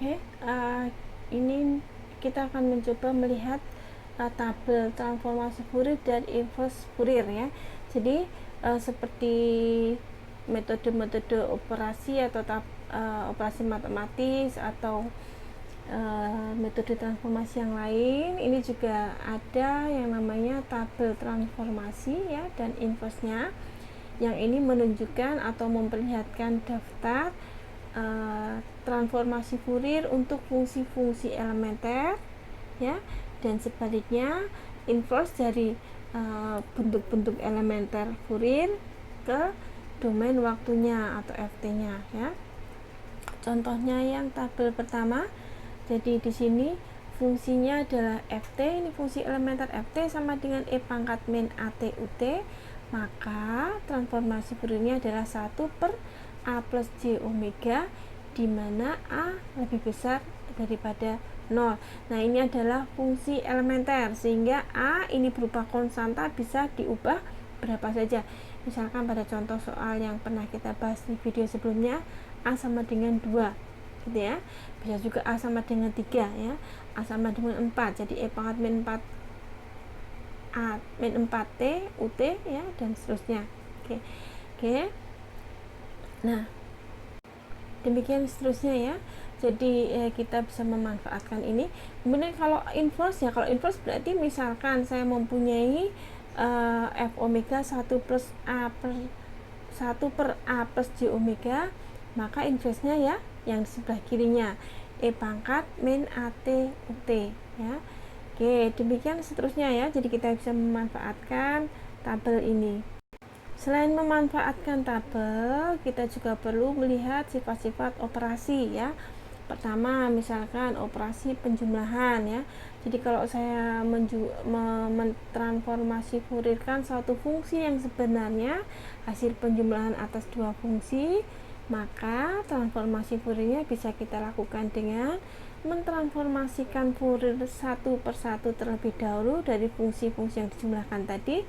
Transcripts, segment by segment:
Oke, ini kita akan mencoba melihat tabel transformasi Fourier dan inverse Fourier ya. Jadi seperti metode-metode operasi atau operasi matematis atau metode transformasi yang lain, ini juga ada yang namanya tabel transformasi ya, dan inverse-nya. Yang ini menunjukkan atau memperlihatkan daftar transformasi Fourier untuk fungsi-fungsi elementer ya, dan sebaliknya inverse dari bentuk-bentuk elementer Fourier ke domain waktunya atau ft-nya ya. Contohnya yang tabel pertama, jadi di sini fungsinya adalah ft, ini fungsi elementer ft sama dengan e pangkat min at ut, maka transformasi Fouriernya adalah 1 per a plus j omega, di mana a lebih besar daripada 0. Nah, ini adalah fungsi elementer, sehingga a ini berupa konstanta bisa diubah berapa saja. Misalkan pada contoh soal yang pernah kita bahas di video sebelumnya, a sama dengan 2 gitu ya. Bisa juga a sama dengan 3 ya, a sama dengan 4, jadi e pangkat min 4 a min 4t ut ya, dan seterusnya. Oke. Nah, demikian seterusnya ya. Jadi kita bisa memanfaatkan ini. Kemudian kalau inverse ya, kalau inverse berarti misalkan saya mempunyai f omega 1 per a plus j omega, maka inverse-nya ya yang di sebelah kirinya e pangkat min at ut ya. Oke, demikian seterusnya ya. Jadi kita bisa memanfaatkan tabel ini. Selain memanfaatkan tabel, kita juga perlu melihat sifat-sifat operasi ya. Pertama, misalkan operasi penjumlahan ya. Jadi kalau saya mentransformasi Fourierkan suatu fungsi yang sebenarnya hasil penjumlahan atas dua fungsi, maka transformasi Fouriernya bisa kita lakukan dengan mentransformasikan Fourier satu per satu terlebih dahulu dari fungsi-fungsi yang dijumlahkan tadi,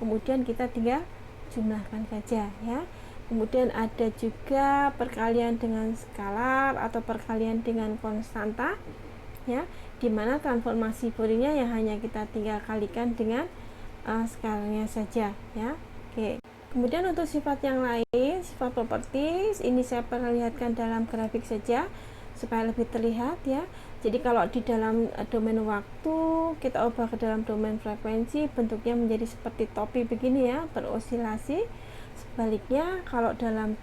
kemudian kita tinggal jumlahkan saja ya. Kemudian ada juga perkalian dengan skalar atau perkalian dengan konstanta ya, dimana transformasi Fouriernya yang hanya kita tinggal kalikan dengan skalarnya saja ya. Oke. Kemudian untuk sifat yang lain, sifat properties, ini saya perlihatkan dalam grafik saja supaya lebih terlihat ya. Jadi kalau di dalam domain waktu kita ubah ke dalam domain frekuensi, bentuknya menjadi seperti topi begini ya, berosilasi. Sebaliknya kalau dalam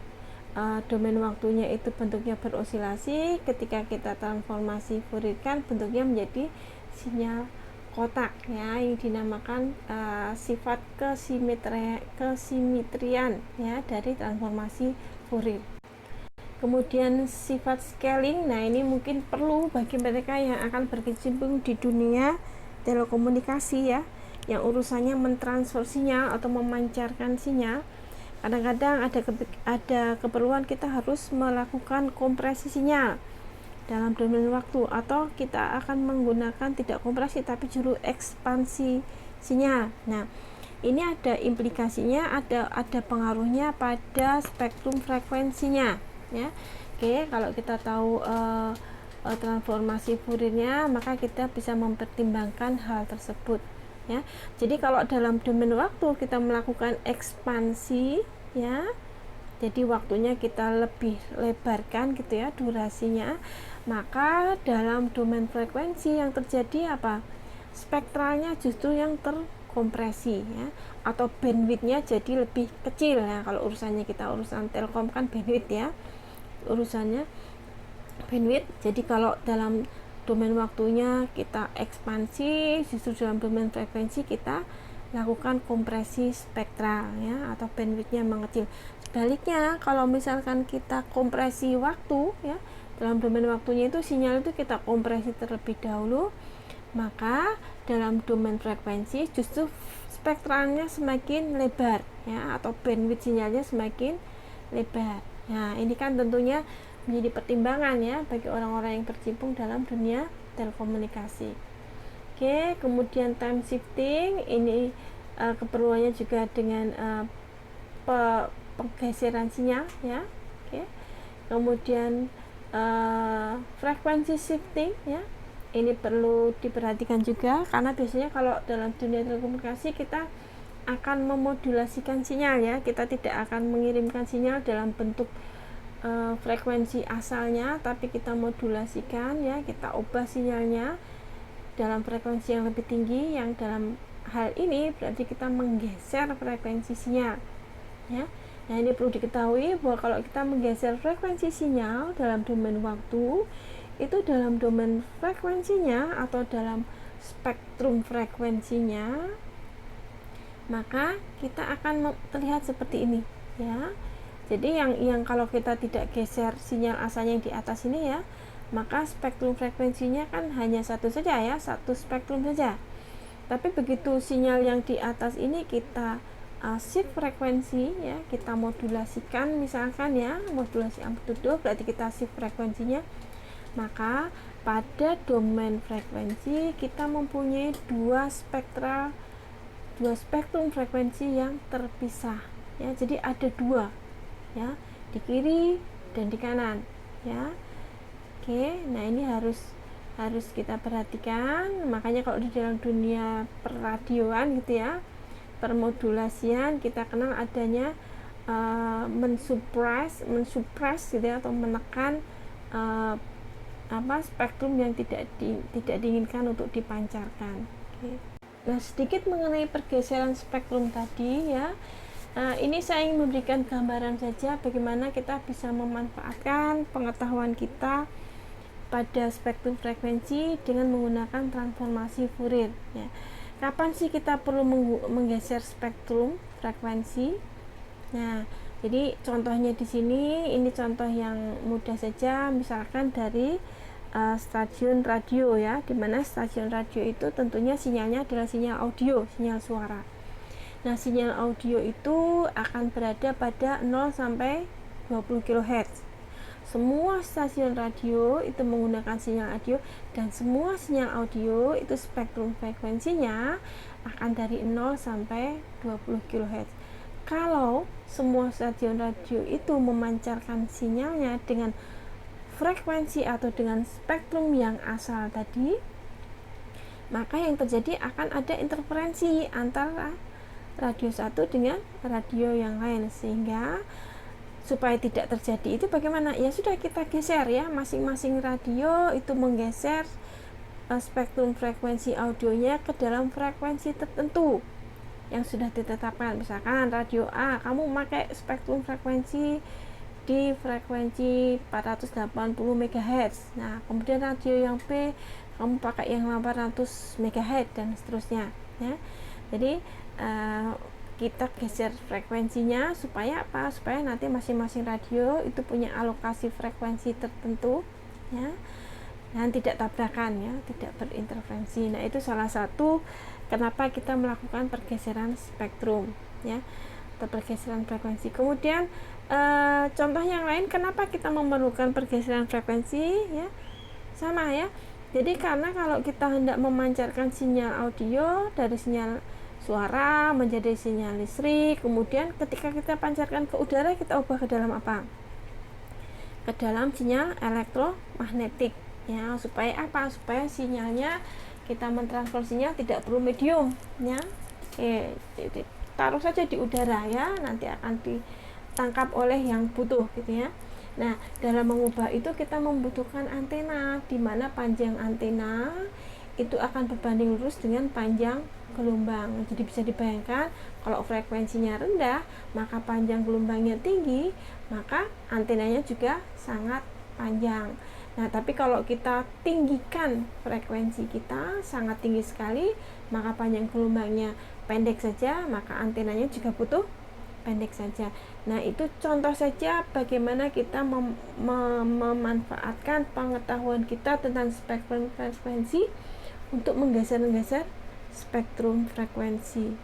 domain waktunya itu bentuknya berosilasi, ketika kita transformasi Fourierkan bentuknya menjadi sinyal kotak ya, yang dinamakan sifat kesimetrian ya dari transformasi Fourier. Kemudian sifat scaling, nah ini mungkin perlu bagi mereka yang akan berkecimpung di dunia telekomunikasi ya, yang urusannya mentransfer sinyal atau memancarkan sinyal. Kadang-kadang ada keperluan kita harus melakukan kompresi sinyal dalam domain waktu, atau kita akan menggunakan tidak kompresi tapi justru ekspansi sinyal. Nah, ini ada implikasinya, ada pengaruhnya pada spektrum frekuensinya ya. Oke, kalau kita tahu transformasi Fouriernya, maka kita bisa mempertimbangkan hal tersebut ya. Jadi kalau dalam domain waktu kita melakukan ekspansi ya, jadi waktunya kita lebih lebarkan gitu ya durasinya, maka dalam domain frekuensi yang terjadi apa? Spektralnya justru yang terkompresi ya, atau bandwidthnya jadi lebih kecil ya. Kalau urusannya kita urusan telkom kan bandwidth ya, urusannya bandwidth. Jadi kalau dalam domain waktunya kita ekspansi, justru dalam domain frekuensi kita lakukan kompresi spektral ya, atau bandwidthnya mengecil. Sebaliknya kalau misalkan kita kompresi waktu ya, dalam domain waktunya itu sinyal itu kita kompresi terlebih dahulu, maka dalam domain frekuensi justru spektralnya semakin lebar ya, atau bandwidth sinyalnya semakin lebar. Nah, ini kan tentunya menjadi pertimbangan ya bagi orang-orang yang berkecimpung dalam dunia telekomunikasi. Oke, kemudian time shifting, ini keperluannya juga dengan penggeseran sinyal ya. Oke. Kemudian frekuensi shifting ya, ini perlu diperhatikan juga, karena biasanya kalau dalam dunia telekomunikasi kita akan memodulasikan sinyal ya, kita tidak akan mengirimkan sinyal dalam bentuk frekuensi asalnya, tapi kita modulasikan ya, kita ubah sinyalnya dalam frekuensi yang lebih tinggi, yang dalam hal ini berarti kita menggeser frekuensi sinyal ya. Nah, ini perlu diketahui bahwa kalau kita menggeser frekuensi sinyal dalam domain waktu, itu dalam domain frekuensinya atau dalam spektrum frekuensinya, maka kita akan terlihat seperti ini ya. Jadi yang kalau kita tidak geser sinyal asalnya yang di atas ini ya, maka spektrum frekuensinya kan hanya satu saja ya, satu spektrum saja. Tapi begitu sinyal yang di atas ini kita shift frekuensi ya, kita modulasikan misalkan ya, modulasi amplitudo berarti kita shift frekuensinya, maka pada domain frekuensi kita mempunyai dua spektrum frekuensi yang terpisah ya. Jadi ada dua ya, di kiri dan di kanan ya. Oke, nah ini harus kita perhatikan. Makanya kalau di dalam dunia perradioan gitu ya, permodulasian, kita kenal adanya mensuppress gitu ya, atau menekan spektrum yang tidak diinginkan untuk dipancarkan. Oke. Nah, sedikit mengenai pergeseran spektrum tadi ya. Ini saya ingin memberikan gambaran saja bagaimana kita bisa memanfaatkan pengetahuan kita pada spektrum frekuensi dengan menggunakan transformasi Fourier ya. Kapan sih kita perlu menggeser spektrum frekuensi? Nah, jadi contohnya di sini, ini contoh yang mudah saja, misalkan dari stasiun radio ya, dimana stasiun radio itu tentunya sinyalnya adalah sinyal audio, sinyal suara. Nah, sinyal audio itu akan berada pada 0 sampai 20 kHz. Semua stasiun radio itu menggunakan sinyal audio, dan semua sinyal audio itu spektrum frekuensinya akan dari 0 sampai 20 kHz. Kalau semua stasiun radio itu memancarkan sinyalnya dengan frekuensi atau dengan spektrum yang asal tadi, maka yang terjadi akan ada interferensi antara radio satu dengan radio yang lain, sehingga supaya tidak terjadi itu bagaimana? Ya sudah, kita geser ya, masing-masing radio itu menggeser spektrum frekuensi audionya ke dalam frekuensi tertentu yang sudah ditetapkan. Misalkan radio A, kamu pakai spektrum frekuensi di frekuensi 480 MHz. Nah, kemudian radio yang B, kamu pakai yang 800 MHz dan seterusnya ya. Jadi kita geser frekuensinya supaya apa? Supaya nanti masing-masing radio itu punya alokasi frekuensi tertentu ya, dan tidak tabrakan ya, tidak berinterferensi. Nah, itu salah satu kenapa kita melakukan pergeseran spektrum ya, atau pergeseran frekuensi. Kemudian contoh yang lain, kenapa kita memerlukan pergeseran frekuensi ya, sama ya. Jadi karena kalau kita hendak memancarkan sinyal audio dari sinyal suara menjadi sinyal listrik, kemudian ketika kita pancarkan ke udara, kita ubah ke dalam apa? Ke dalam sinyal elektromagnetik ya. Supaya apa? Supaya sinyalnya, kita mentransfer sinyal tidak perlu medium ya. Taruh saja di udara ya, nanti akan ditangkap oleh yang butuh gitu ya. Nah, dalam mengubah itu kita membutuhkan antena, di mana panjang antena itu akan berbanding lurus dengan panjang gelombang. Jadi bisa dibayangkan, kalau frekuensinya rendah, maka panjang gelombangnya tinggi, maka antenanya juga sangat panjang. Nah, tapi kalau kita tinggikan frekuensi kita sangat tinggi sekali, maka panjang gelombangnya pendek saja, maka antenanya juga butuh pendek saja. Nah, itu contoh saja bagaimana kita memanfaatkan pengetahuan kita tentang spektrum frekuensi untuk menggeser-geser spektrum frekuensi.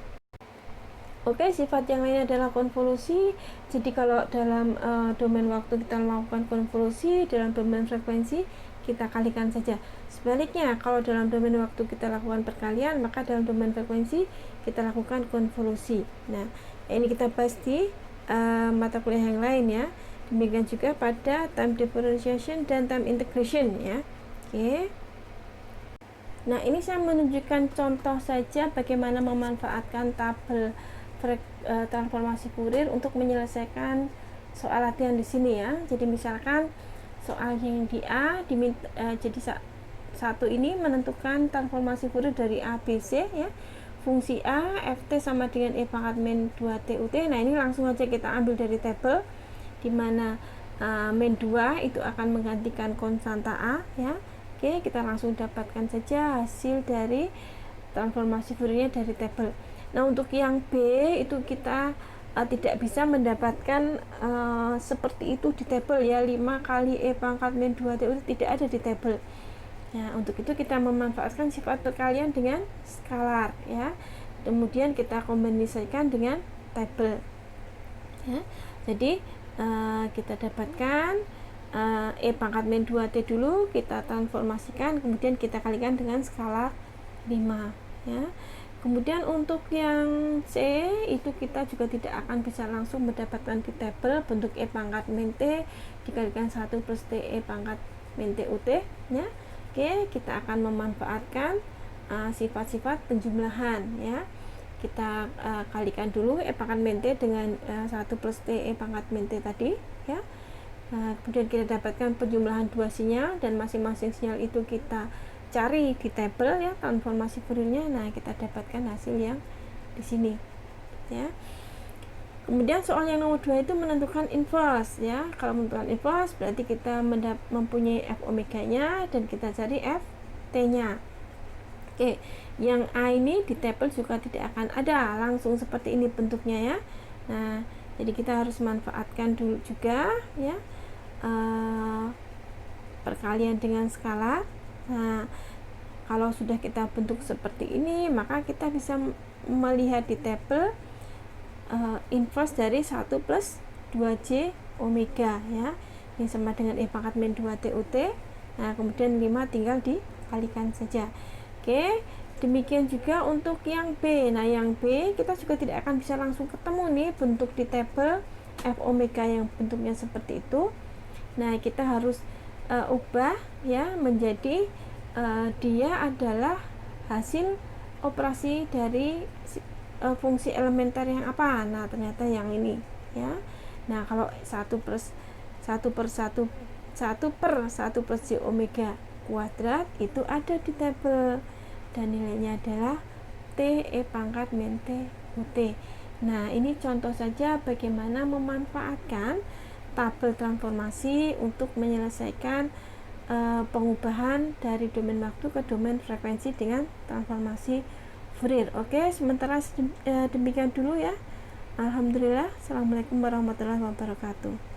Oke, sifat yang lain adalah konvolusi. Jadi kalau dalam domain waktu kita melakukan konvolusi, dalam domain frekuensi kita kalikan saja. Sebaliknya, kalau dalam domain waktu kita lakukan perkalian, maka dalam domain frekuensi kita lakukan konvolusi. Nah, ini kita bahas di mata kuliah yang lain ya. Demikian juga pada time differentiation dan time integration ya. Oke. Nah, ini saya menunjukkan contoh saja bagaimana memanfaatkan tabel transformasi Fourier untuk menyelesaikan soal latihan di sini ya. Jadi misalkan soal yang di A jadi satu ini menentukan transformasi Fourier dari A, B, C ya. Fungsi A, ft sama dengan e pangkat min 2t ut. Nah, ini langsung aja kita ambil dari tabel di mana min 2 itu akan menggantikan konstanta A ya. Oke, kita langsung dapatkan saja hasil dari transformasi Fourier dari tabel. Nah, untuk yang B itu kita tidak bisa mendapatkan seperti itu di tabel ya. 5 kali e pangkat min 2t itu tidak ada di tabel. Nah, untuk itu kita memanfaatkan sifat perkalian dengan skalar ya. Kemudian kita kombinasikan dengan tabel. Ya. Jadi kita dapatkan e pangkat min 2t dulu kita transformasikan, kemudian kita kalikan dengan skala 5 ya. Kemudian untuk yang C itu kita juga tidak akan bisa langsung mendapatkan di tabel bentuk e pangkat min t dikalikan 1 plus t e pangkat min t ut ya. Oke, kita akan memanfaatkan sifat-sifat penjumlahan ya. Kita kalikan dulu e pangkat min t dengan 1 plus t e pangkat min t tadi ya. Kemudian kita dapatkan penjumlahan dua sinyal dan masing-masing sinyal itu kita cari di tabel ya transformasi Fouriernya. Nah, kita dapatkan hasil yang di sini ya. Kemudian soal yang nomor 2 itu menentukan inverse ya. Kalau menentukan inverse berarti kita mempunyai f omega-nya dan kita cari f t-nya. Oke, yang A ini di tabel juga tidak akan ada langsung seperti ini bentuknya ya. Nah, jadi kita harus manfaatkan dulu juga ya perkalian dengan skala. Nah, kalau sudah kita bentuk seperti ini, maka kita bisa melihat di tabel inverse dari 1 plus 2j omega ya, yang sama dengan e pangkat min 2t ut. Nah, kemudian 5 tinggal dikalikan saja. Oke, demikian juga untuk yang B. Nah, yang B kita juga tidak akan bisa langsung ketemu nih bentuk di tabel f omega yang bentuknya seperti itu. Nah, kita harus ubah ya menjadi dia adalah hasil operasi dari fungsi elementer yang apa. Nah, ternyata yang ini ya. Nah, kalau 1 per 1 plus j omega kuadrat itu ada di tabel dan nilainya adalah t e pangkat min t ut. Nah, ini contoh saja bagaimana memanfaatkan tabel transformasi untuk menyelesaikan pengubahan dari domain waktu ke domain frekuensi dengan transformasi Fourier. Oke, sementara demikian dulu ya. Alhamdulillah. Assalamualaikum warahmatullahi wabarakatuh.